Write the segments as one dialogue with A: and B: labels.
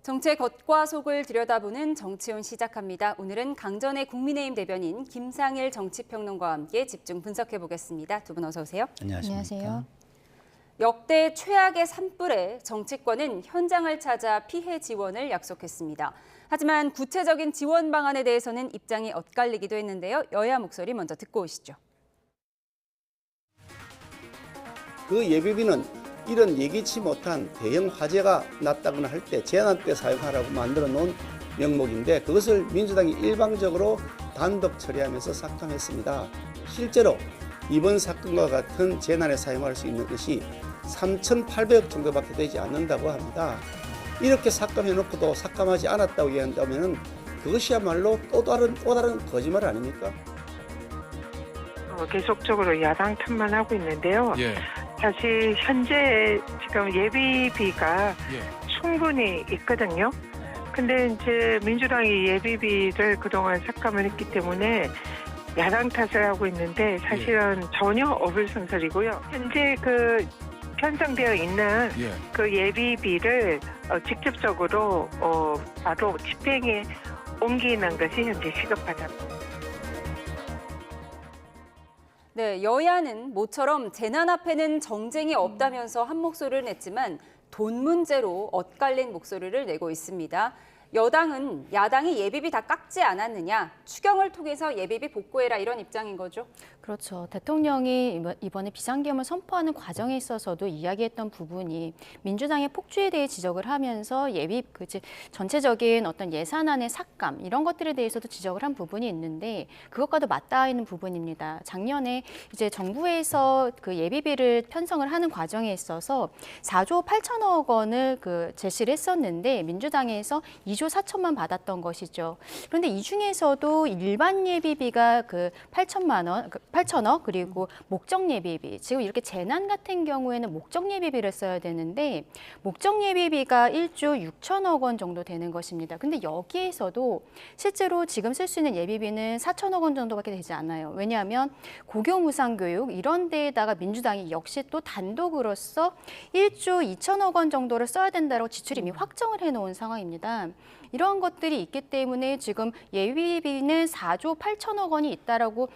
A: 정치의 겉과 속을 들여다보는 정치온 시작합니다. 오늘은 강전의 국민의힘 대변인 김상일 정치평론가와 함께 집중 분석해 보겠습니다. 두 분 어서 오세요.
B: 안녕하세요.
A: 역대 최악의 산불에 정치권은 현장을 찾아 피해 지원을 약속했습니다. 하지만 구체적인 지원 방안에 대해서는 입장이 엇갈리기도 했는데요. 여야 목소리 먼저 듣고 오시죠.
C: 그 예비비는 이런 예기치 못한 대형 화재가 났다거나 할 때 재난 때 사용하라고 만들어 놓은 명목인데 그것을 민주당이 일방적으로 단독 처리하면서 삭감했습니다. 실제로 이번 사건과 같은 재난에 사용할 수 있는 것이 3,800억 정도밖에 되지 않는다고 합니다. 이렇게 삭감해놓고도 삭감하지 않았다고 이야기한다면 그것이야말로 또 다른 거짓말 아닙니까?
D: 계속적으로 야당 탓만 하고 있는데요. 사실 현재 지금 예비비가 충분히 있거든요. 근데 이제 민주당이 예비비를 그동안 삭감을 했기 때문에 야당 탓을 하고 있는데 사실은 전혀 어불성설이고요. 현재 그 편성되어 있는 그 예비비를 직접적으로 바로 집행에 옮기는 것이 현재 시급하다.
A: 네, 여야는 모처럼 재난 앞에는 정쟁이 없다면서 한 목소리를 냈지만 돈 문제로 엇갈린 목소리를 내고 있습니다. 여당은 야당이 예비비 다 깎지 않았느냐, 추경을 통해서 예비비 복구해라 이런 입장인 거죠.
B: 그렇죠. 대통령이 이번에 비상계엄을 선포하는 과정에 있어서도 이야기했던 부분이 민주당의 폭주에 대해 지적을 하면서 전체적인 어떤 예산안의 삭감 이런 것들에 대해서도 지적을 한 부분이 있는데 그것과도 맞닿아 있는 부분입니다. 작년에 이제 정부에서 그 예비비를 편성을 하는 과정에 있어서 4조 8천억 원을 제시를 했었는데 민주당에서 2조 4천만 받았던 것이죠. 그런데 이 중에서도 일반 예비비가 8천억 그리고 목적 예비비, 지금 이렇게 재난 같은 경우에는 목적 예비비를 써야 되는데 목적 예비비가 1조 6천억 원 정도 되는 것입니다. 근데 여기에서도 실제로 지금 쓸 수 있는 예비비는 4천억 원 정도밖에 되지 않아요. 왜냐하면 고교 무상교육 이런 데에다가 민주당이 역시 또 단독으로서 1조 2천억 원 정도를 써야 된다고 지출이 이미 확정을 해놓은 상황입니다. 이런 것들이 있기 때문에 지금 예비비는 4조 8천억 원이 있다라고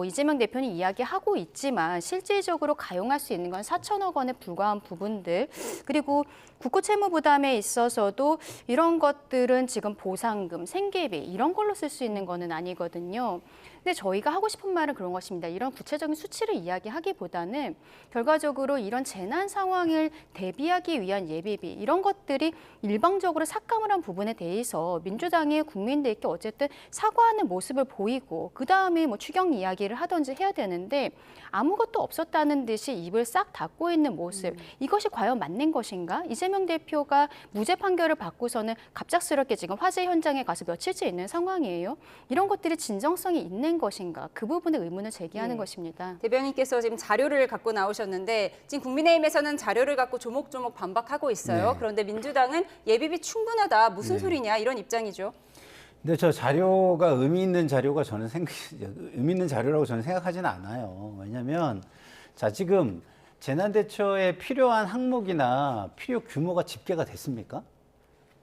B: 이재명 대표는 이야기하고 있지만 실질적으로 가용할 수 있는 건 4천억 원에 불과한 부분들, 그리고 국고 채무 부담에 있어서도 이런 것들은 지금 보상금, 생계비 이런 걸로 쓸 수 있는 거는 아니거든요. 근데 저희가 하고 싶은 말은 그런 것입니다. 이런 구체적인 수치를 이야기하기보다는 결과적으로 이런 재난 상황을 대비하기 위한 예비비 이런 것들이 일방적으로 삭감을 한 부분에 대해서 민주당이 국민들께 어쨌든 사과하는 모습을 보이고 그다음에 추경 이야기를 하든지 해야 되는데 아무것도 없었다는 듯이 입을 싹 닫고 있는 모습, 이것이 과연 맞는 것인가? 이재명 대표가 무죄 판결을 받고서는 갑작스럽게 지금 화재 현장에 가서 며칠째 있는 상황이에요. 이런 것들이 진정성이 있는 것인가? 그 부분에 의문을 제기하는 것입니다.
A: 대변인께서 지금 자료를 갖고 나오셨는데 지금 국민의힘에서는 자료를 갖고 조목조목 반박하고 있어요. 그런데 민주당은 예비비 충분하다, 무슨 소리냐 이런 입장이죠.
E: 근데 저 자료가 의미 있는 자료가 의미 있는 자료라고 저는 생각하지는 않아요. 왜냐하면 지금 재난대처에 필요한 항목이나 필요 규모가 집계가 됐습니까?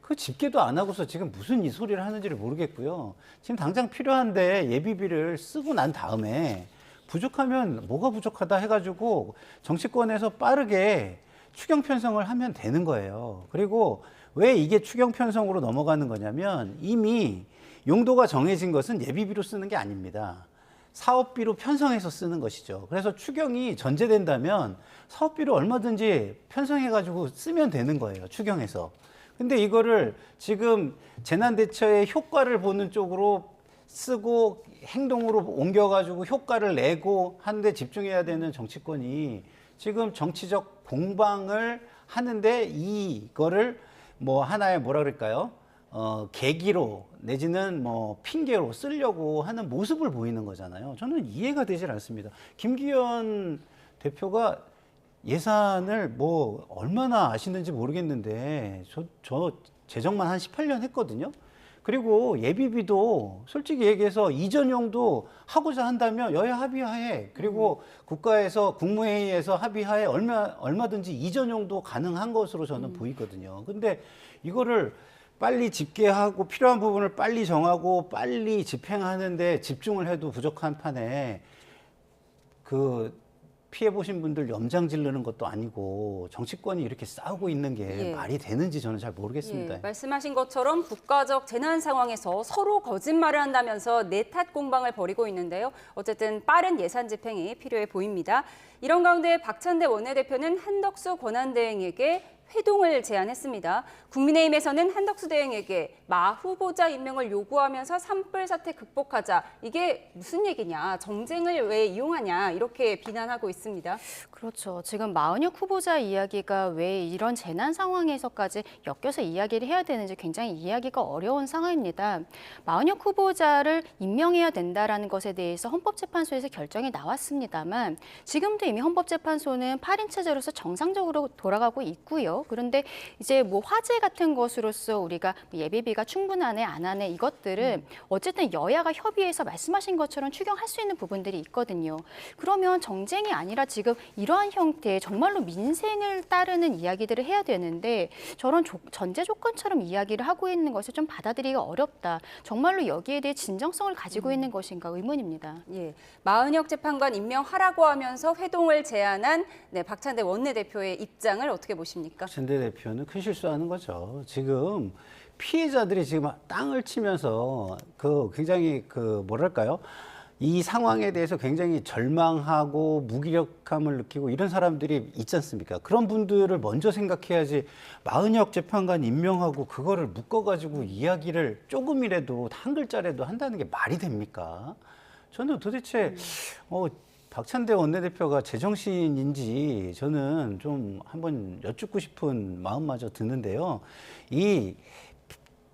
E: 그 집계도 안 하고서 지금 무슨 이 소리를 하는지를 모르겠고요. 지금 당장 필요한데 예비비를 쓰고 난 다음에 부족하면 뭐가 부족하다 해가지고 정치권에서 빠르게 추경 편성을 하면 되는 거예요. 그리고 왜 이게 추경 편성으로 넘어가는 거냐면 이미 용도가 정해진 것은 예비비로 쓰는 게 아닙니다. 사업비로 편성해서 쓰는 것이죠. 그래서 추경이 전제된다면 사업비로 얼마든지 편성해가지고 쓰면 되는 거예요. 추경에서. 근데 이거를 지금 재난대처의 효과를 보는 쪽으로 쓰고 행동으로 옮겨가지고 효과를 내고 하는데 집중해야 되는 정치권이 지금 정치적 공방을 하는데 이거를 하나의 뭐라 그럴까요? 계기로 내지는 핑계로 쓰려고 하는 모습을 보이는 거잖아요. 저는 이해가 되질 않습니다. 김기현 대표가 예산을 얼마나 아시는지 모르겠는데 저 재정만 한 18년 했거든요. 그리고 예비비도 솔직히 얘기해서 이전용도 하고자 한다면 여야 합의하에 그리고 국가에서 국무회의에서 합의하에 얼마든지 이전용도 가능한 것으로 저는 보이거든요. 근데 이거를 빨리 집계하고 필요한 부분을 빨리 정하고 빨리 집행하는데 집중을 해도 부족한 판에 그 피해 보신 분들 염장 지르는 것도 아니고 정치권이 이렇게 싸우고 있는 게
A: 예.
E: 말이 되는지 저는 잘 모르겠습니다.
A: 예, 말씀하신 것처럼 국가적 재난 상황에서 서로 거짓말을 한다면서 내탓 공방을 벌이고 있는데요. 어쨌든 빠른 예산 집행이 필요해 보입니다. 이런 가운데 박찬대 원내대표는 한덕수 권한대행에게 회동을 제안했습니다. 국민의힘에서는 한덕수 대행에게 마 후보자 임명을 요구하면서 산불 사태 극복하자. 이게 무슨 얘기냐, 정쟁을 왜 이용하냐 이렇게 비난하고 있습니다.
B: 그렇죠. 지금 마은혁 후보자 이야기가 왜 이런 재난 상황에서까지 엮여서 이야기를 해야 되는지 굉장히 이해하기가 어려운 상황입니다. 마은혁 후보자를 임명해야 된다라는 것에 대해서 헌법재판소에서 결정이 나왔습니다만 지금도 이미 헌법재판소는 8인 체제로서 정상적으로 돌아가고 있고요. 그런데 이제 뭐 화재 같은 것으로서 우리가 예비비가 충분하네 안 하네 이것들은 어쨌든 여야가 협의해서 말씀하신 것처럼 추경할 수 있는 부분들이 있거든요. 그러면 정쟁이 아니라 지금 이러한 형태의 정말로 민생을 따르는 이야기들을 해야 되는데 저런 전제 조건처럼 이야기를 하고 있는 것을 좀 받아들이기가 어렵다. 정말로 여기에 대해 진정성을 가지고 있는 것인가 의문입니다.
A: 예, 마은혁 재판관 임명하라고 하면서 회동을 제안한 박찬대 원내대표의 입장을 어떻게 보십니까?
E: 박찬대 대표는 큰 실수하는 거죠. 지금 피해자들이 지금 땅을 치면서 굉장히 뭐랄까요? 이 상황에 대해서 굉장히 절망하고 무기력함을 느끼고 이런 사람들이 있지 않습니까? 그런 분들을 먼저 생각해야지 마은혁 재판관 임명하고 그거를 묶어가지고 이야기를 조금이라도 한 글자라도 한다는 게 말이 됩니까? 저는 도대체 박찬대 원내대표가 제정신인지 저는 좀 한번 여쭙고 싶은 마음마저 드는데요. 이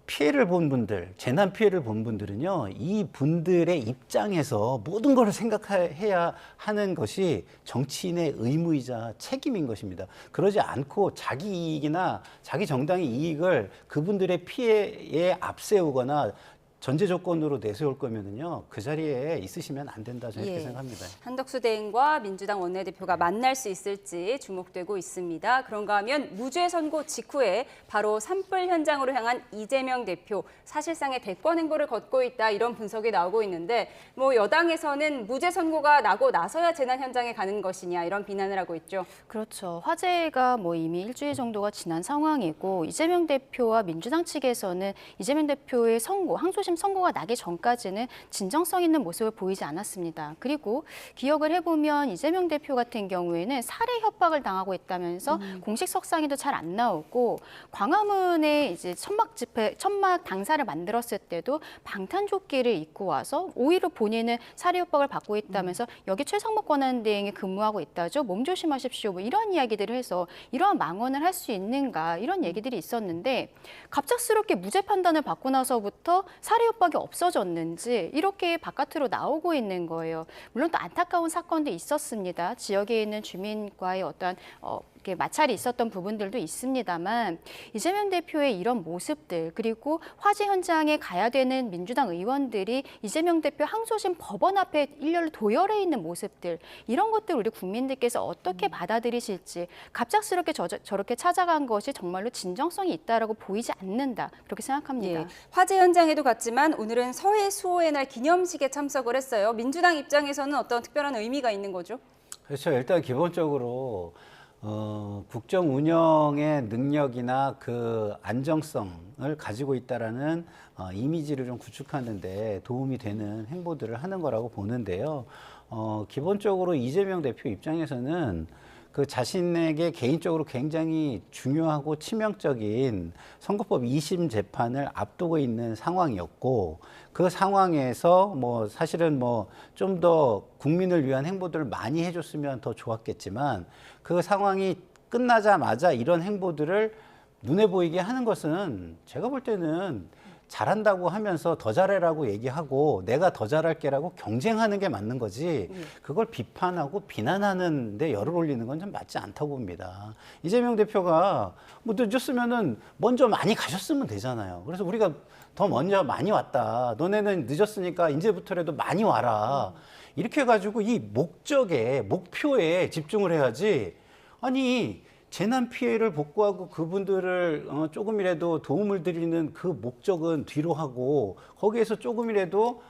E: 피해를 본 분들, 재난 피해를 본 분들은요, 이 분들의 입장에서 모든 걸 생각해야 하는 것이 정치인의 의무이자 책임인 것입니다. 그러지 않고 자기 이익이나 자기 정당의 이익을 그분들의 피해에 앞세우거나 전제 조건으로 내세울 거면은요, 그 자리에 있으시면 안 된다, 저는 이렇게 생각합니다.
A: 한덕수 대행과 민주당 원내대표가 만날 수 있을지 주목되고 있습니다. 그런가 하면 무죄 선고 직후에 바로 산불 현장으로 향한 이재명 대표, 사실상의 대권 행보를 걷고 있다, 이런 분석이 나오고 있는데 뭐 여당에서는 무죄 선고가 나고 나서야 재난 현장에 가는 것이냐 이런 비난을 하고 있죠.
B: 그렇죠. 화재가 뭐 이미 일주일 정도가 지난 상황이고 이재명 대표와 민주당 측에서는 이재명 대표의 선고, 항소심 선고가 나기 전까지는 진정성 있는 모습을 보이지 않았습니다. 그리고 기억을 해보면 이재명 대표 같은 경우에는 살해 협박을 당하고 있다면서 공식 석상에도 잘 안 나오고 광화문에 이제 천막 당사를 만들었을 때도 방탄조끼를 입고 와서 오히려 본인은 살해 협박을 받고 있다면서 여기 최상목 권한대행이 근무하고 있다죠. 몸 조심하십시오. 뭐 이런 이야기들을 해서 이러한 망언을 할 수 있는가 이런 얘기들이 있었는데 갑작스럽게 무죄 판단을 받고 나서부터 살해 협박이 없어졌는지 이렇게 바깥으로 나오고 있는 거예요. 물론 또 안타까운 사건도 있었습니다. 지역에 있는 주민과의 어떤 이렇게 마찰이 있었던 부분들도 있습니다만 이재명 대표의 이런 모습들 그리고 화재 현장에 가야 되는 민주당 의원들이 이재명 대표 항소심 법원 앞에 일렬로 도열해 있는 모습들 이런 것들 우리 국민들께서 어떻게 받아들이실지 갑작스럽게 저렇게 찾아간 것이 정말로 진정성이 있다라고 보이지 않는다 그렇게 생각합니다.
A: 예, 화재 현장에도 갔지만 오늘은 서해 수호의 날 기념식에 참석을 했어요. 민주당 입장에서는 어떤 특별한 의미가 있는 거죠?
E: 그렇죠. 일단 기본적으로 국정 운영의 능력이나 그 안정성을 가지고 있다라는 이미지를 좀 구축하는 데 도움이 되는 행보들을 하는 거라고 보는데요. 기본적으로 이재명 대표 입장에서는 그 자신에게 개인적으로 굉장히 중요하고 치명적인 선거법 2심 재판을 앞두고 있는 상황이었고 그 상황에서 뭐 사실은 뭐 좀 더 국민을 위한 행보들을 많이 해줬으면 더 좋았겠지만 그 상황이 끝나자마자 이런 행보들을 눈에 보이게 하는 것은 제가 볼 때는 잘한다고 하면서 더 잘해라고 얘기하고 내가 더 잘할게라고 경쟁하는 게 맞는 거지 그걸 비판하고 비난하는 데 열을 올리는 건 좀 맞지 않다고 봅니다. 이재명 대표가 뭐 늦었으면은 먼저 많이 가셨으면 되잖아요. 그래서 우리가 더 먼저 많이 왔다. 너네는 늦었으니까 이제부터라도 많이 와라. 이렇게 해가지고 이 목적에 목표에 집중을 해야지. 아니 재난 피해를 복구하고 그분들을 조금이라도 도움을 드리는 그 목적은 뒤로 하고 거기에서 조금이라도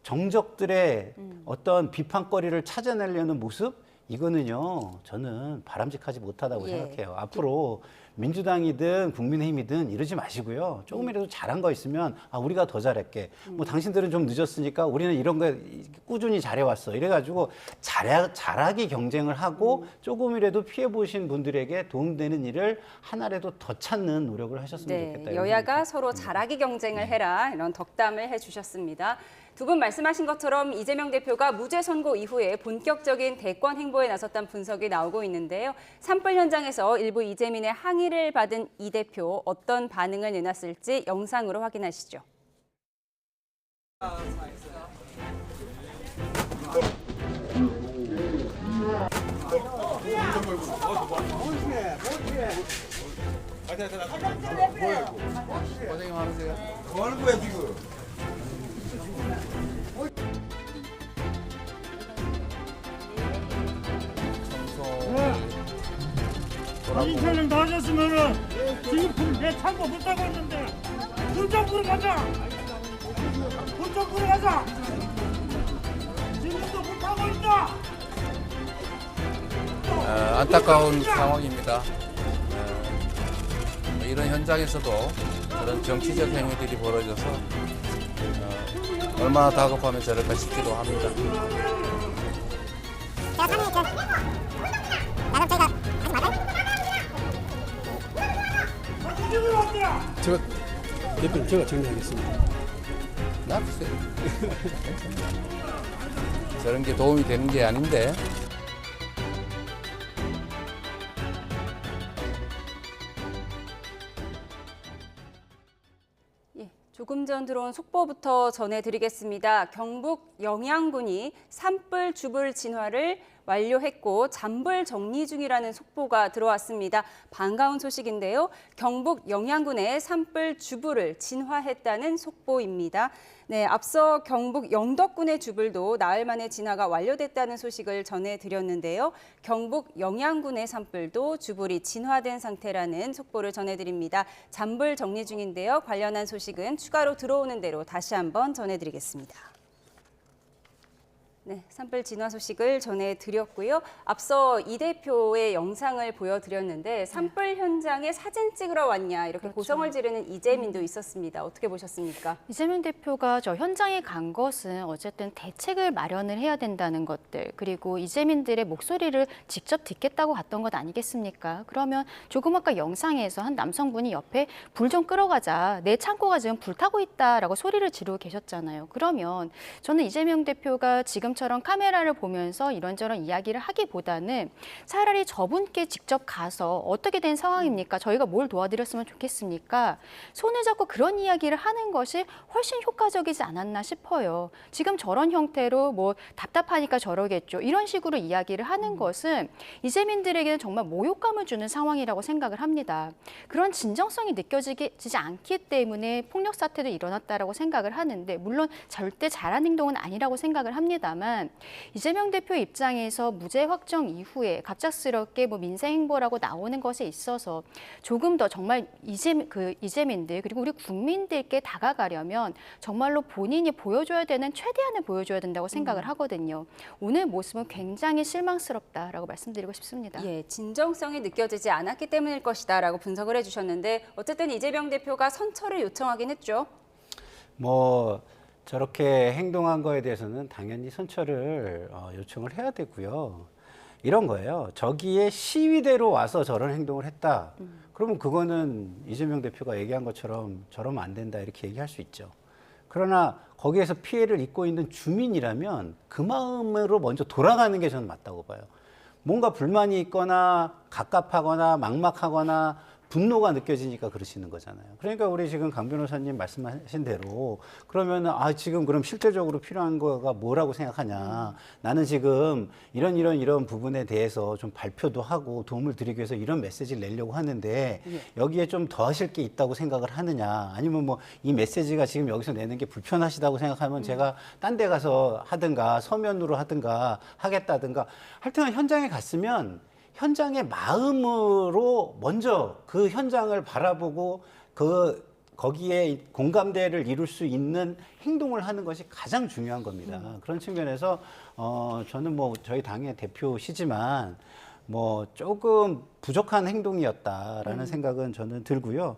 E: 정적들의 어떤 비판거리를 찾아내려는 모습, 이거는요, 저는 바람직하지 못하다고
A: 예.
E: 생각해요. 앞으로 민주당이든 국민의힘이든 이러지 마시고요. 조금이라도 잘한 거 있으면 우리가 더 잘할게. 뭐 당신들은 좀 늦었으니까 우리는 이런 거 꾸준히 잘해왔어. 이래가지고 잘하기 경쟁을 하고 조금이라도 피해 보신 분들에게 도움되는 일을 하나라도 더 찾는 노력을 하셨으면 좋겠다. 이런
A: 여야가
E: 생각이
A: 서로 잘하기 경쟁을 해라 이런 덕담을 해주셨습니다. 두 분 말씀하신 것처럼 이재명 대표가 무죄 선고 이후에 본격적인 대권 행보에 나섰다는 분석이 나오고 있는데요. 산불 현장에서 일부 이재민의 항의를 받은 이 대표 어떤 반응을 내놨을지 영상으로 확인하시죠.
F: 고생 많으세요. 뭐 하는 거야 지금?
G: 사진 촬영 다 하셨으면은 지금 내 창고 못 따고 있는데 불정부로 가자. 불정부로 가자. 지금도 못 하고 있다.
F: 안타까운 상황입니다. 이런 현장에서도 그런 정치적 행위들이 벌어져서 얼마나 다급하면 저럴까 싶기도 합니다.
G: 제가 대표님 제가 정리하겠습니다.
F: 놔두세요. 저런 게 도움이 되는 게 아닌데.
A: 조금 전 들어온 속보부터 전해드리겠습니다. 경북 영양군이 산불 주불 진화를 완료했고 잔불 정리 중이라는 속보가 들어왔습니다. 반가운 소식인데요. 경북 영양군의 산불 주불을 진화했다는 속보입니다. 네, 앞서 경북 영덕군의 주불도 나흘 만에 진화가 완료됐다는 소식을 전해드렸는데요. 경북 영양군의 산불도 주불이 진화된 상태라는 속보를 전해드립니다. 잔불 정리 중인데요. 관련한 소식은 추가로 들어오는 대로 다시 한번 전해드리겠습니다. 네, 산불 진화 소식을 전해드렸고요. 앞서 이 대표의 영상을 보여드렸는데 산불 현장에 사진 찍으러 왔냐 이렇게 고성을 지르는 이재민도 있었습니다. 어떻게 보셨습니까?
B: 이재명 대표가 저 현장에 간 것은 어쨌든 대책을 마련을 해야 된다는 것들, 그리고 이재민들의 목소리를 직접 듣겠다고 갔던 것 아니겠습니까? 그러면 조금 아까 영상에서 한 남성분이 옆에 불 좀 끌어가자, 내 창고가 지금 불타고 있다라고 소리를 지르고 계셨잖아요. 그러면 저는 이재명 대표가 지금처럼 카메라를 보면서 이런저런 이야기를 하기보다는 차라리 저분께 직접 가서 어떻게 된 상황입니까? 저희가 뭘 도와드렸으면 좋겠습니까? 손을 잡고 그런 이야기를 하는 것이 훨씬 효과적이지 않았나 싶어요. 지금 저런 형태로 뭐 답답하니까 저러겠죠. 이런 식으로 이야기를 하는 것은 이재민들에게는 정말 모욕감을 주는 상황이라고 생각을 합니다. 그런 진정성이 느껴지지 않기 때문에 폭력 사태도 일어났다라고 생각을 하는데, 물론 절대 잘한 행동은 아니라고 생각을 합니다만, 이재명 대표 입장에서 무죄 확정 이후에 갑작스럽게 뭐 민생 행보라고 나오는 것에 있어서 조금 더 정말 이재민들 그리고 우리 국민들께 다가가려면 정말로 본인이 보여줘야 되는 최대한을 보여줘야 된다고 생각을 하거든요. 오늘 모습은 굉장히 실망스럽다라고 말씀드리고 싶습니다.
A: 예, 진정성이 느껴지지 않았기 때문일 것이다라고 분석을 해주셨는데 어쨌든 이재명 대표가 선처를 요청하긴 했죠.
E: 뭐 저렇게 행동한 거에 대해서는 당연히 선처를 요청을 해야 되고요. 이런 거예요. 저기에 시위대로 와서 저런 행동을 했다. 그러면 그거는 이재명 대표가 얘기한 것처럼 저러면 안 된다 이렇게 얘기할 수 있죠. 그러나 거기에서 피해를 입고 있는 주민이라면 그 마음으로 먼저 돌아가는 게 저는 맞다고 봐요. 뭔가 불만이 있거나 갑갑하거나 막막하거나 분노가 느껴지니까 그러시는 거잖아요. 그러니까 우리 지금 강 변호사님 말씀하신 대로 그러면은 지금 그럼 실제적으로 필요한 거가 뭐라고 생각하냐. 나는 지금 이런 부분에 대해서 좀 발표도 하고 도움을 드리기 위해서 이런 메시지를 내려고 하는데 여기에 좀 더 하실 게 있다고 생각을 하느냐. 아니면 뭐 이 메시지가 지금 여기서 내는 게 불편하시다고 생각하면 제가 딴 데 가서 하든가 서면으로 하든가 하겠다든가. 하여튼 현장에 갔으면 현장의 마음으로 먼저 그 현장을 바라보고 거기에 공감대를 이룰 수 있는 행동을 하는 것이 가장 중요한 겁니다. 그런 측면에서 저는 뭐 저희 당의 대표시지만 뭐 조금 부족한 행동이었다라는 생각은 저는 들고요.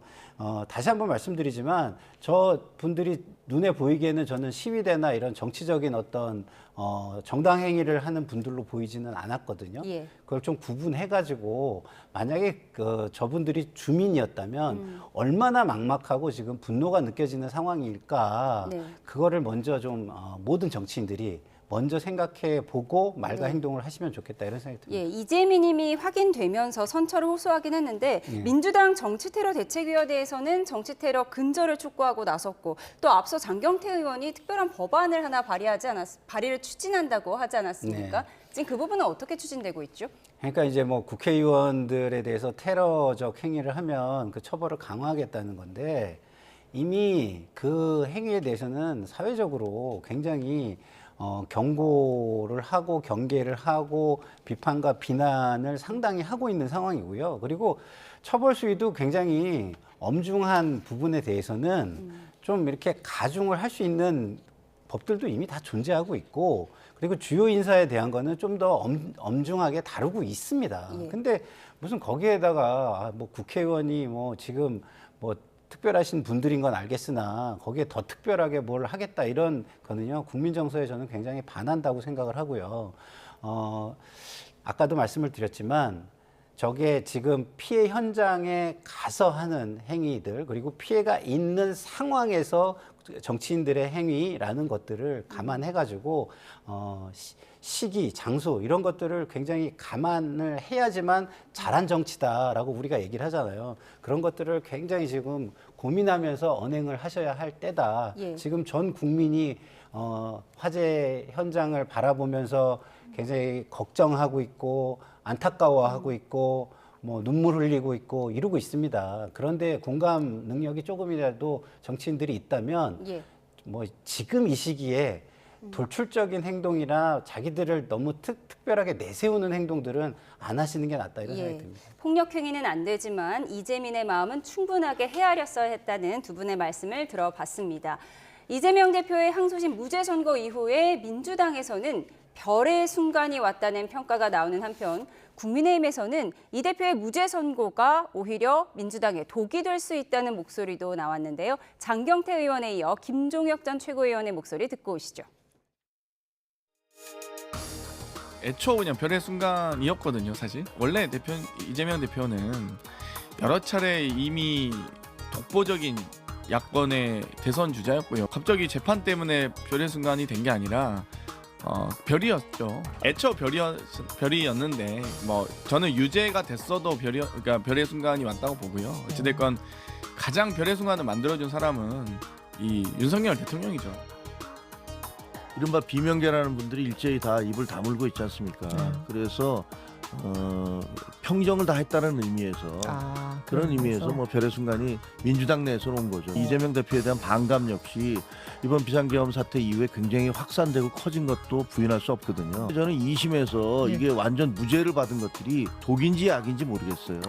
E: 다시 한번 말씀드리지만 저 분들이 눈에 보이기에는 저는 시위대나 이런 정치적인 어떤 정당 행위를 하는 분들로 보이지는 않았거든요.
A: 예.
E: 그걸 좀 구분해가지고 만약에 저분들이 주민이었다면 얼마나 막막하고 지금 분노가 느껴지는 상황일까
A: 네.
E: 그거를 먼저 좀 모든 정치인들이 먼저 생각해 보고 말과 행동을 하시면 좋겠다 이런 생각이 듭니다.
A: 예, 이재민님이 확인되면서 선처를 호소하긴 했는데 민주당 정치테러 대책위원회에서는 정치테러 근절을 촉구하고 나섰고 또 앞서 장경태 의원이 특별한 법안을 하나 발의를 추진한다고 하지 않았습니까?
E: 네.
A: 지금 그 부분은 어떻게 추진되고 있죠?
E: 그러니까 이제 뭐 국회의원들에 대해서 테러적 행위를 하면 그 처벌을 강화하겠다는 건데 이미 그 행위에 대해서는 사회적으로 굉장히 경고를 하고 경계를 하고 비판과 비난을 상당히 하고 있는 상황이고요. 그리고 처벌 수위도 굉장히 엄중한 부분에 대해서는 좀 이렇게 가중을 할 수 있는 법들도 이미 다 존재하고 있고 그리고 주요 인사에 대한 거는 좀 더 엄중하게 다루고 있습니다.
A: 예.
E: 근데 무슨 거기에다가 뭐 국회의원이 뭐 지금 뭐 특별하신 분들인 건 알겠으나 거기에 더 특별하게 뭘 하겠다 이런 거는요 국민 정서에 저는 굉장히 반한다고 생각을 하고요. 아까도 말씀을 드렸지만 저게 지금 피해 현장에 가서 하는 행위들 그리고 피해가 있는 상황에서 정치인들의 행위라는 것들을 감안해가지고 시기, 장소 이런 것들을 굉장히 감안을 해야지만 잘한 정치다라고 우리가 얘기를 하잖아요. 그런 것들을 굉장히 지금 고민하면서 언행을 하셔야 할 때다.
A: 예.
E: 지금 전 국민이 화재 현장을 바라보면서 굉장히 걱정하고 있고 안타까워하고 있고 뭐 눈물 흘리고 있고 이러고 있습니다. 그런데 공감 능력이 조금이라도 정치인들이 있다면
A: 예.
E: 뭐 지금 이 시기에 돌출적인 행동이나 자기들을 너무 특별하게 내세우는 행동들은 안 하시는 게 낫다 이런 생각이 듭니다.
A: 폭력 행위는 안 되지만 이재민의 마음은 충분하게 헤아렸어야 했다는 두 분의 말씀을 들어봤습니다. 이재명 대표의 항소심 무죄 선고 이후에 민주당에서는 별의 순간이 왔다는 평가가 나오는 한편 국민의힘에서는 이 대표의 무죄 선고가 오히려 민주당의 독이 될 수 있다는 목소리도 나왔는데요. 장경태 의원에 이어 김종혁 전 최고위원의 목소리 듣고 오시죠.
H: 애초 그냥 별의 순간이었거든요, 사실. 원래 이재명 대표는 여러 차례 이미 독보적인 야권의 대선 주자였고요. 갑자기 재판 때문에 별의 순간이 된 게 아니라 별이었죠. 애초 별이었는데 뭐 저는 유죄가 됐어도 그러니까 별의 순간이 왔다고 보고요. 어찌됐건 가장 별의 순간을 만들어준 사람은 이 윤석열 대통령이죠.
I: 이른바 비명계라는 분들이 일제히 다 입을 다물고 있지 않습니까? 그래서 평정을 다 했다는 의미에서 그런 의미에서 뭐 별의 순간이 민주당 내에서 온 거죠. 이재명 대표에 대한 반감 역시 이번 비상계엄 사태 이후에 굉장히 확산되고 커진 것도 부인할 수 없거든요. 저는 2심에서 이게 완전 무죄를 받은 것들이 독인지 약인지 모르겠어요.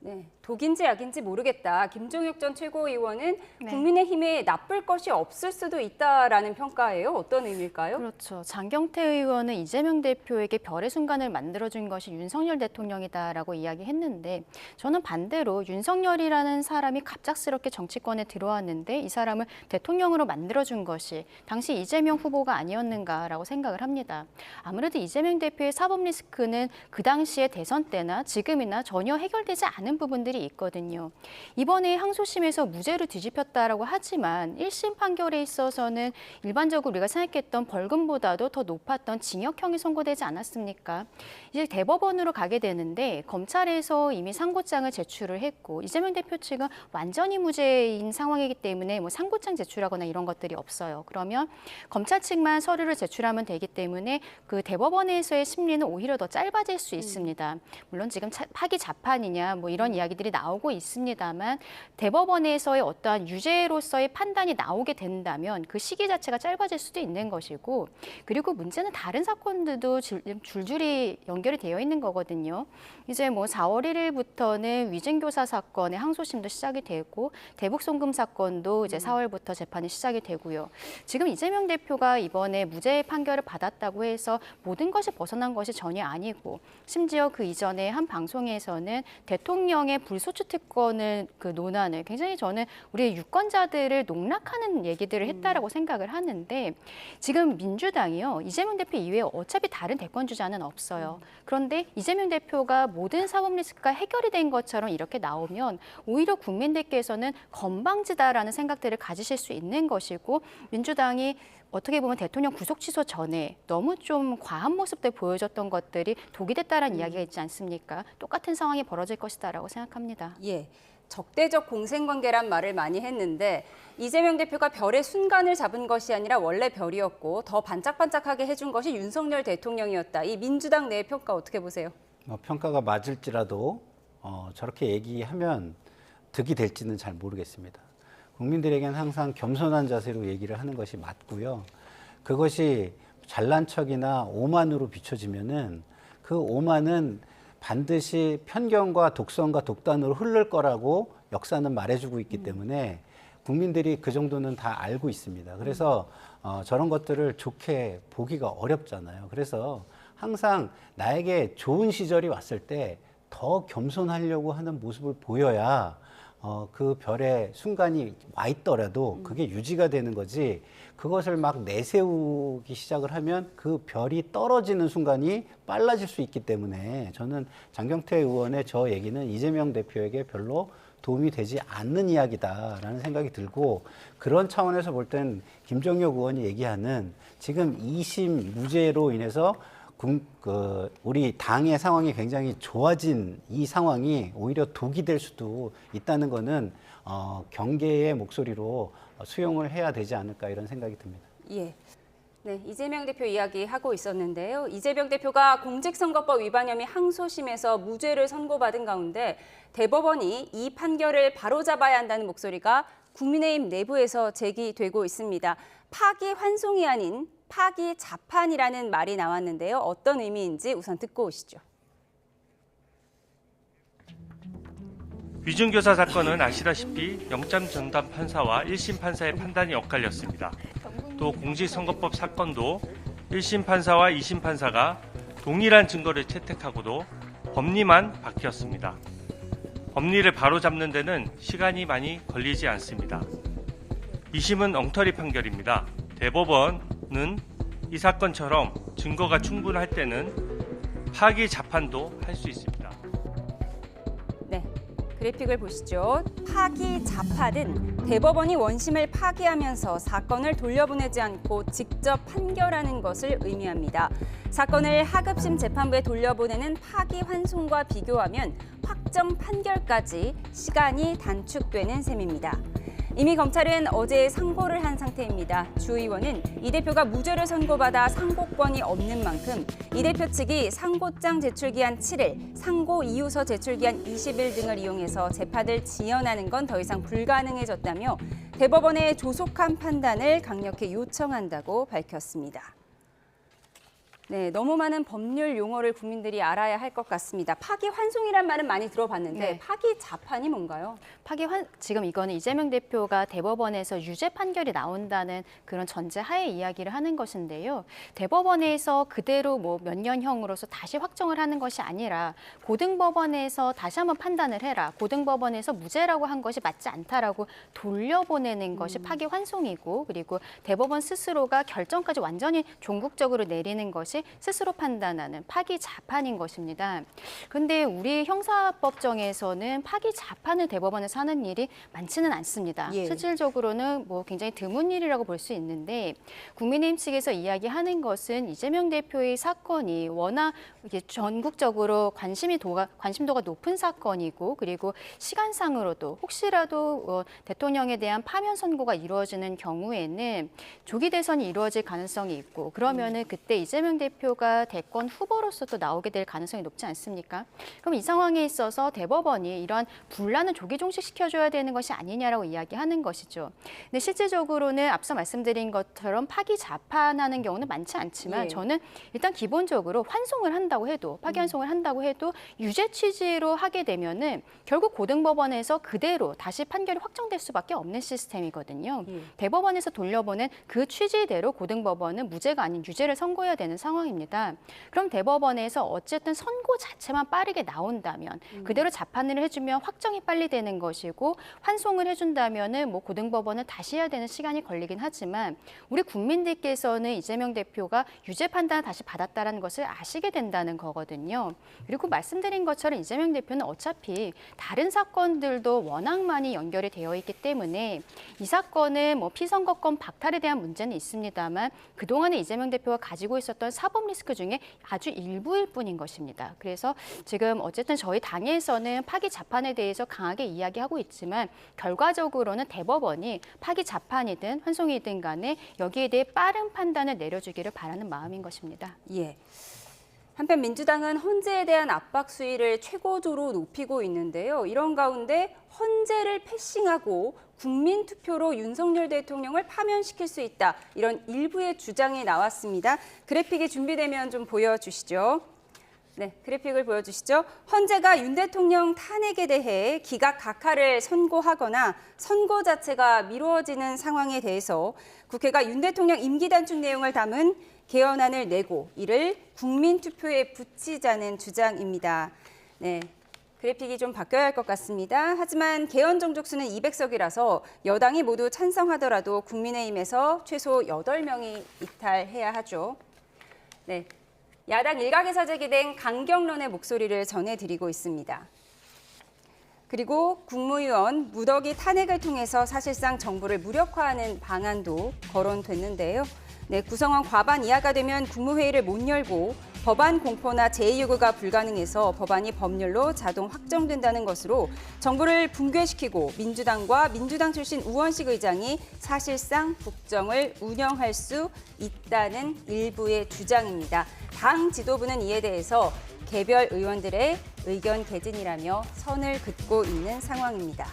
A: 네, 독인지 약인지 모르겠다. 김종혁 전 최고위원은 국민의힘에 나쁠 것이 없을 수도 있다라는 평가예요. 어떤 의미일까요?
B: 그렇죠. 장경태 의원은 이재명 대표에게 별의 순간을 만들어준 것이 윤석열 대통령이다라고 이야기했는데 저는 반대로 윤석열이라는 사람이 갑작스럽게 정치권에 들어왔는데 이 사람을 대통령으로 만들어준 것이 당시 이재명 후보가 아니었는가라고 생각을 합니다. 아무래도 이재명 대표의 사법 리스크는 그 당시의 대선 때나 지금이나 전혀 해결되지 않은 부분들이 있거든요. 이번에 항소심에서 무죄로 뒤집혔다라고 하지만 1심 판결에 있어서는 일반적으로 우리가 생각했던 벌금보다도 더 높았던 징역형이 선고되지 않았습니까? 이제 대법원으로 가게 되는데 검찰에서 이미 상고장을 제출을 했고 이재명 대표 측은 완전히 무죄인 상황이기 때문에 뭐 상고장 제출하거나 이런 것들이 없어요. 그러면 검찰 측만 서류를 제출하면 되기 때문에 그 대법원에서의 심리는 오히려 더 짧아질 수 있습니다. 물론 지금 파기 자판이냐 뭐 이런 이야기들이 말이 나오고 있습니다만 대법원에서의 어떠한 유죄로서의 판단이 나오게 된다면 그 시기 자체가 짧아질 수도 있는 것이고 그리고 문제는 다른 사건들도 줄줄이 연결이 되어 있는 거거든요. 이제 뭐 4월 1일부터는 위증교사 사건의 항소심도 시작이 되고 대북송금 사건도 이제 4월부터 재판이 시작이 되고요. 지금 이재명 대표가 이번에 무죄 판결을 받았다고 해서 모든 것이 벗어난 것이 전혀 아니고 심지어 그 이전에 한 방송에서는 대통령의 불소추 특권을 그 논안을 굉장히 저는 우리 유권자들을 농락하는 얘기들을 했다라고 생각을 하는데 지금 민주당이요. 이재명 대표 이외에 어차피 다른 대권 주자는 없어요. 그런데 이재명 대표가 모든 사법 리스크가 해결이 된 것처럼 이렇게 나오면 오히려 국민들께서는 건방지다라는 생각들을 가지실 수 있는 것이고 민주당이 어떻게 보면 대통령 구속 취소 전에 너무 좀 과한 모습들 보여줬던 것들이 독이 됐다라는 이야기가 있지 않습니까? 똑같은 상황이 벌어질 것이다라고 생각합니다.
A: 예. 적대적 공생관계란 말을 많이 했는데 이재명 대표가 별의 순간을 잡은 것이 아니라 원래 별이었고 더 반짝반짝하게 해준 것이 윤석열 대통령이었다. 이 민주당 내 평가 어떻게 보세요?
E: 평가가 맞을지라도 저렇게 얘기하면 득이 될지는 잘 모르겠습니다. 국민들에게는 항상 겸손한 자세로 얘기를 하는 것이 맞고요. 그것이 잘난 척이나 오만으로 비춰지면은 그 오만은 반드시 편견과 독선과 독단으로 흐를 거라고 역사는 말해주고 있기 때문에 국민들이 그 정도는 다 알고 있습니다. 그래서 저런 것들을 좋게 보기가 어렵잖아요. 그래서 항상 나에게 좋은 시절이 왔을 때 더 겸손하려고 하는 모습을 보여야 그 별의 순간이 와 있더라도 그게 유지가 되는 거지 그것을 막 내세우기 시작을 하면 그 별이 떨어지는 순간이 빨라질 수 있기 때문에 저는 장경태 의원의 저 얘기는 이재명 대표에게 별로 도움이 되지 않는 이야기다라는 생각이 들고 그런 차원에서 볼 땐 김종혁 의원이 얘기하는 지금 2심 무죄로 인해서 우리 당의 상황이 굉장히 좋아진 이 상황이 오히려 독이 될 수도 있다는 거는 경계의 목소리로 수용을 해야 되지 않을까 이런 생각이 듭니다.
A: 예. 네, 이재명 대표 이야기하고 있었는데요. 이재명 대표가 공직선거법 위반 혐의 항소심에서 무죄를 선고받은 가운데 대법원이 이 판결을 바로잡아야 한다는 목소리가 국민의힘 내부에서 제기되고 있습니다. 파기환송이 아닌 파기자판이라는 말이 나왔는데요. 어떤 의미인지 우선 듣고 오시죠.
J: 위증교사 사건은 아시다시피 영장 전담 판사와 1심 판사의 판단이 엇갈렸습니다. 또 공직선거법 사건도 1심 판사와 2심 판사가 동일한 증거를 채택하고도 법리만 바뀌었습니다. 법리를 바로잡는 데는 시간이 많이 걸리지 않습니다. 2심은 엉터리 판결입니다. 대법원은 이 사건처럼 증거가 충분할 때는 파기 자판도 할 수 있습니다.
A: 네, 그래픽을 보시죠. 파기 자판은 대법원이 원심을 파기하면서 사건을 돌려보내지 않고 직접 판결하는 것을 의미합니다. 사건을 하급심 재판부에 돌려보내는 파기환송과 비교하면 확정 판결까지 시간이 단축되는 셈입니다. 이미 검찰은 어제 상고를 한 상태입니다. 주 의원은 이 대표가 무죄를 선고받아 상고권이 없는 만큼 이 대표 측이 상고장 제출기한 7일, 상고 이유서 제출기한 20일 등을 이용해서 재판을 지연하는 건 더 이상 불가능해졌다며 대법원의 조속한 판단을 강력히 요청한다고 밝혔습니다. 네, 너무 많은 법률 용어를 국민들이 알아야 할 것 같습니다. 파기환송이란 말은 많이 들어봤는데
B: 네.
A: 파기자판이 뭔가요?
B: 지금 이거는 이재명 대표가 대법원에서 유죄 판결이 나온다는 그런 전제 하에 이야기를 하는 것인데요. 대법원에서 그대로 뭐 몇 년형으로서 다시 확정을 하는 것이 아니라 고등법원에서 다시 한번 판단을 해라. 고등법원에서 무죄라고 한 것이 맞지 않다라고 돌려보내는 것이 파기환송이고 그리고 대법원 스스로가 결정까지 완전히 종국적으로 내리는 것이 스스로 판단하는 파기자판인 것입니다. 그런데 우리 형사법정에서는 파기자판을 대법원에서 하는 일이 많지는 않습니다.
A: 예.
B: 실질적으로는 뭐 굉장히 드문 일이라고 볼 수 있는데 국민의힘 측에서 이야기하는 것은 이재명 대표의 사건이 워낙 이게 전국적으로 관심도가 높은 사건이고 그리고 시간상으로도 혹시라도 대통령에 대한 파면 선고가 이루어지는 경우에는 조기 대선이 이루어질 가능성이 있고 그러면은 그때 이재명 대표 대표가 대권 후보로서 또 나오게 될 가능성이 높지 않습니까? 그럼 이 상황에 있어서 대법원이 이러한 분란을 조기 종식시켜줘야 되는 것이 아니냐라고 이야기하는 것이죠. 근데 실질적으로는 앞서 말씀드린 것처럼 파기 자판하는 경우는 많지 않지만
A: 예.
B: 저는 일단 기본적으로 환송을 한다고 해도 파기환송을 한다고 해도 유죄 취지로 하게 되면은 결국 고등법원에서 그대로 다시 판결이 확정될 수밖에 없는 시스템이거든요. 대법원에서 돌려보낸 그 취지대로 고등법원은 무죄가 아닌 유죄를 선고해야 되는 상황입니다. 그럼 대법원에서 어쨌든 선고 자체만 빠르게 나온다면 그대로 자판을 해주면 확정이 빨리 되는 것이고 환송을 해준다면은 뭐 고등법원은 다시 해야 되는 시간이 걸리긴 하지만 우리 국민들께서는 이재명 대표가 유죄 판단을 다시 받았다는 것을 아시게 된다는 거거든요. 그리고 말씀드린 것처럼 이재명 대표는 어차피 다른 사건들도 워낙 많이 연결이 되어 있기 때문에 이 사건은 뭐 피선거권 박탈에 대한 문제는 있습니다만 그동안에 이재명 대표가 가지고 있었던 사법 리스크 중에 아주 일부일 뿐인 것입니다. 그래서 지금 어쨌든 저희 당에서는 파기 자판에 대해서 강하게 이야기하고 있지만 결과적으로는 대법원이 파기 자판이든 환송이든 간에 여기에 대해 빠른 판단을 내려주기를 바라는 마음인 것입니다.
A: 예. 한편 민주당은 헌재에 대한 압박 수위를 최고조로 높이고 있는데요. 이런 가운데 헌재를 패싱하고 국민 투표로 윤석열 대통령을 파면시킬 수 있다. 이런 일부의 주장이 나왔습니다. 그래픽이 준비되면 좀 보여주시죠. 네, 그래픽을 보여주시죠. 헌재가 윤 대통령 탄핵에 대해 기각각하를 선고하거나 선고 자체가 미루어지는 상황에 대해서 국회가 윤 대통령 임기 단축 내용을 담은 개헌안을 내고 이를 국민투표에 붙이자는 주장입니다. 네, 그래픽이 좀 바뀌어야 할 것 같습니다. 하지만 개헌 정족수는 200석이라서 여당이 모두 찬성하더라도 국민의힘에서 최소 8명이 이탈해야 하죠. 네, 야당 일각에서 제기된 강경론의 목소리를 전해드리고 있습니다. 그리고 국무위원 무더기 탄핵을 통해서 사실상 정부를 무력화하는 방안도 거론됐는데요. 네, 구성원 과반 이하가 되면 국무회의를 못 열고 법안 공포나 제2요구가 불가능해서 법안이 법률로 자동 확정된다는 것으로 정부를 붕괴시키고 민주당과 민주당 출신 우원식 의장이 사실상 국정을 운영할 수 있다는 일부의 주장입니다. 당 지도부는 이에 대해서 개별 의원들의 의견 개진이라며 선을 긋고 있는 상황입니다.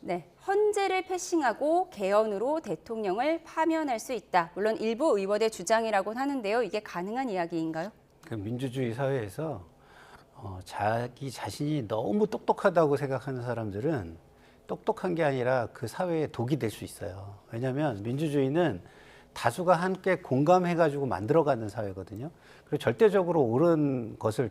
A: 네, 헌재를 패싱하고 개헌으로 대통령을 파면할 수 있다. 물론 일부 의원의 주장이라고 하는데요. 이게 가능한 이야기인가요?
E: 그 민주주의 사회에서 자기 자신이 너무 똑똑하다고 생각하는 사람들은 똑똑한 게 아니라 그 사회에 독이 될 수 있어요. 왜냐하면 민주주의는 다수가 함께 공감해가지고 만들어가는 사회거든요. 그리고 절대적으로 옳은 것을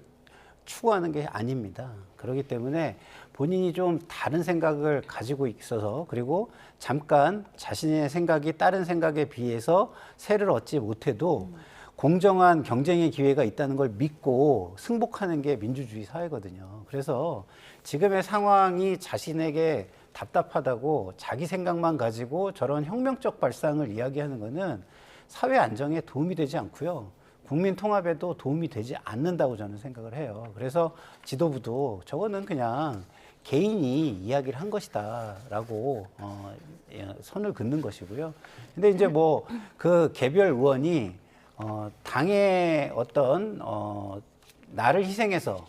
E: 추구하는 게 아닙니다. 그렇기 때문에 본인이 좀 다른 생각을 가지고 있어서 그리고 잠깐 자신의 생각이 다른 생각에 비해서 세를 얻지 못해도 공정한 경쟁의 기회가 있다는 걸 믿고 승복하는 게 민주주의 사회거든요. 그래서 지금의 상황이 자신에게 답답하다고 자기 생각만 가지고 저런 혁명적 발상을 이야기하는 것은 사회 안정에 도움이 되지 않고요. 국민 통합에도 도움이 되지 않는다고 저는 생각을 해요. 그래서 지도부도 저거는 그냥 개인이 이야기를 한 것이다라고 선을 긋는 것이고요. 근데 이제 뭐 그 개별 의원이 당의 어떤 나를 희생해서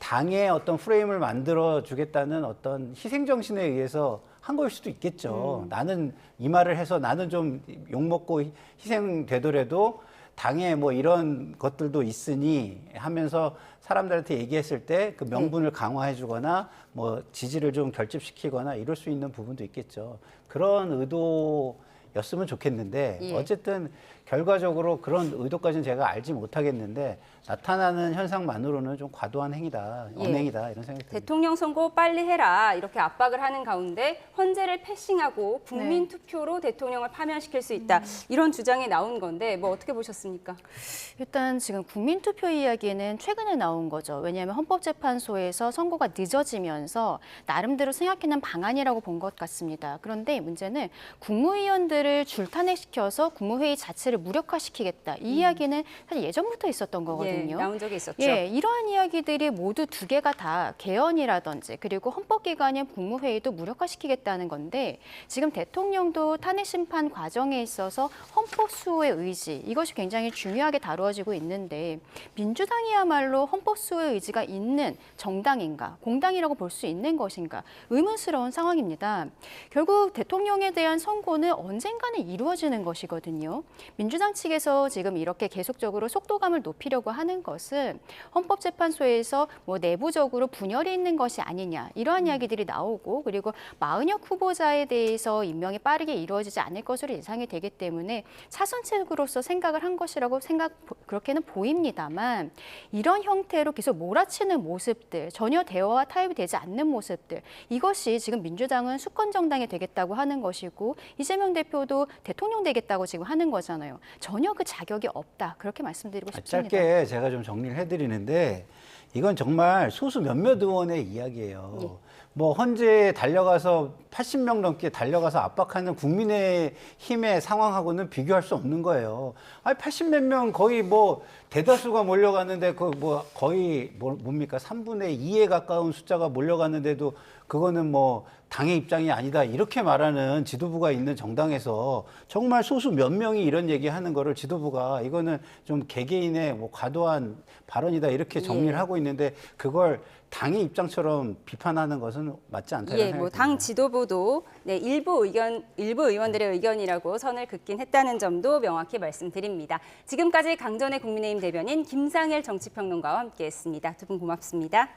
E: 당의 어떤 프레임을 만들어 주겠다는 어떤 희생 정신에 의해서 한 거일 수도 있겠죠. 나는 이 말을 해서 나는 좀 욕먹고 희생되더라도 당에 뭐 이런 것들도 있으니 하면서 사람들한테 얘기했을 때 그 명분을 강화해 주거나 뭐 지지를 좀 결집시키거나 이럴 수 있는 부분도 있겠죠. 그런 의도였으면 좋겠는데
A: 예.
E: 어쨌든 결과적으로 그런 의도까지는 제가 알지 못하겠는데 나타나는 현상만으로는 좀 과도한 행위다, 언행이다 이런 생각이 듭니다.
A: 대통령 선거 빨리 해라 이렇게 압박을 하는 가운데 헌재를 패싱하고 국민 투표로 대통령을 파면시킬 수 있다. 이런 주장이 나온 건데 뭐 어떻게 보셨습니까?
B: 일단 지금 국민투표 이야기는 최근에 나온 거죠. 왜냐하면 헌법재판소에서 선고가 늦어지면서 나름대로 생각해낸 방안이라고 본 것 같습니다. 그런데 문제는 국무위원들을 줄탄핵시켜서 국무회의 자체를 무력화시키겠다. 이 이야기는 사실 예전부터 있었던 거거든요.
A: 나온 적이 있었죠.
B: 예, 이러한 이야기들이 모두 두 개가 다 개헌이라든지 그리고 헌법기관인 국무회의도 무력화시키겠다는 건데 지금 대통령도 탄핵 심판 과정에 있어서 헌법 수호의 의지 이것이 굉장히 중요하게 다루어지고 있는데 민주당이야말로 헌법 수호의 의지가 있는 정당인가 공당이라고 볼 수 있는 것인가 의문스러운 상황입니다. 결국 대통령에 대한 선고는 언젠가는 이루어지는 것이거든요. 민주당 측에서 지금 이렇게 계속적으로 속도감을 높이려고 하는 것은 헌법재판소에서 뭐 내부적으로 분열이 있는 것이 아니냐 이러한 이야기들이 나오고 그리고 마은혁 후보자에 대해서 임명이 빠르게 이루어지지 않을 것으로 예상이 되기 때문에 차선책으로서 생각을 한 것이라고 그렇게는 보입니다만 이런 형태로 계속 몰아치는 모습들 전혀 대화와 타협이 되지 않는 모습들 이것이 지금 민주당은 수권 정당이 되겠다고 하는 것이고 이재명 대표도 대통령 되겠다고 지금 하는 거잖아요. 전혀 그 자격이 없다. 그렇게 말씀드리고 싶습니다.
E: 짧게 제가 좀 정리를 해드리는데 이건 정말 소수 몇몇 의원의 이야기예요.
A: 예.
E: 뭐 헌재에 달려가서 80명 넘게 달려가서 압박하는 국민의힘의 상황하고는 비교할 수 없는 거예요. 아니 80몇 명 거의 뭐 대다수가 몰려갔는데 그 뭐 거의 뭡니까 3분의 2에 가까운 숫자가 몰려갔는데도 그거는 뭐 당의 입장이 아니다 이렇게 말하는 지도부가 있는 정당에서 정말 소수 몇 명이 이런 얘기하는 거를 지도부가 이거는 좀 개개인의 뭐 과도한 발언이다 이렇게 정리를 하고 있는데 그걸 당의 입장처럼 비판하는 것은 맞지 않다고 생각합니다.
A: 뭐 당 지도부도 일부 의원들의 의견이라고 선을 긋긴 했다는 점도 명확히 말씀드립니다. 지금까지 강전의 국민의힘 대변인 김상일 정치평론가와 함께했습니다. 두 분 고맙습니다.